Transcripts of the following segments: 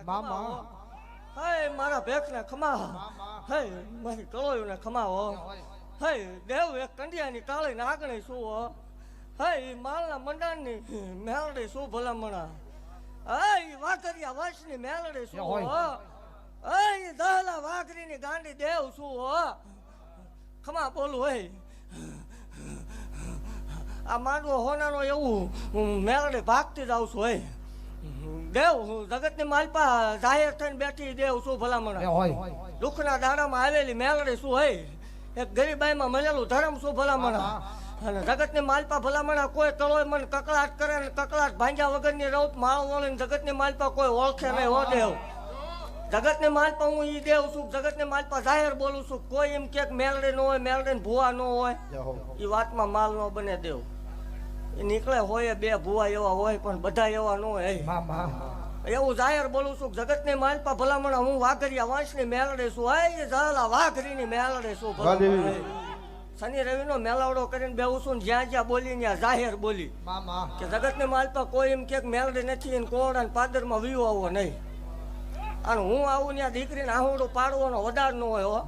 મામા હે મારા ભેખ ને ખમા હે મારી કળોયું ને ખમા હો હે દેવ એક કંડિયાની કાળી નાગણી શું હો હે માલના મંડાણની મેલડી શું ભલામણા હે વાઘરિયા વંશની મેલડી શું હો હે દહલા વાઘરીની ગાંડી દેવ શું હો ખમા બોલું હે આ માંડવો હોનાનો એવું મેલડી ભાગતી જાઉં છું હે દેવ જગતની માલપા જાહેર થઈને બેઠી દેવ શું ભલામણા દુઃખના દાડામાં આવેલી મેલડી શું હે એક ગરીબાઈમાં મળેલું ધર્મ શું ભલામણા અને જગતની માલપા ભલામણા કોઈ તળોય મને કકળાટ કરે ને કકળાટ ભાંગ્યા વગરની રૌત માળ વળીને જગતની માલપા કોઈ ઓળખે નહીં હો દેવ જગતની માલપા હું ઈ દેવ છું જગતની માલપા જાહેર બોલું છું કોઈ એમ કે મેલડી ન હોય મેલડી ભૂવા ન હોય એ વાતમાં માલ ન બને દેવ એ નીકળે હોય બે ભૂવા એવા હોય પણ બધા એવા ન હોય એવું જાહેર બોલું છું જગતની માલપા ભલામણા હું વાઘરિયા વંશની મેલડી છું હે જલા વાઘરીની મેલડી છું શનિ રવિનો મેલાવડો કરીને બેહું છું જ્યાં જ્યાં બોલી ત્યાં જાહેર બોલી કે જગતની માલપા કોઈ એમ કે મેલડી નથી ને કોરડા પાદરમાં વીવો આવો નહીં અને હું આવું ત્યાં દીકરીને આહુડું પાડવાનો વધાર ન હોય હો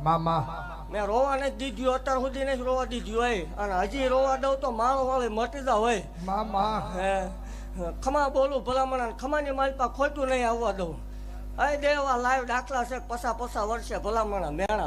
મેં રોવા નથી દીધું અત્યાર સુધી નથી રોવા દીધું હોય અને હજી રોવા દઉં તો માણસ વાળે મટી જાવ હોય હે ખમા બોલું ભલામણા ખમાની માલપા ખોટું નહીં આવવા દઉં હે દેવા લાઈવ દાખલા છે પસા વર્ષે ભલામણા મેણા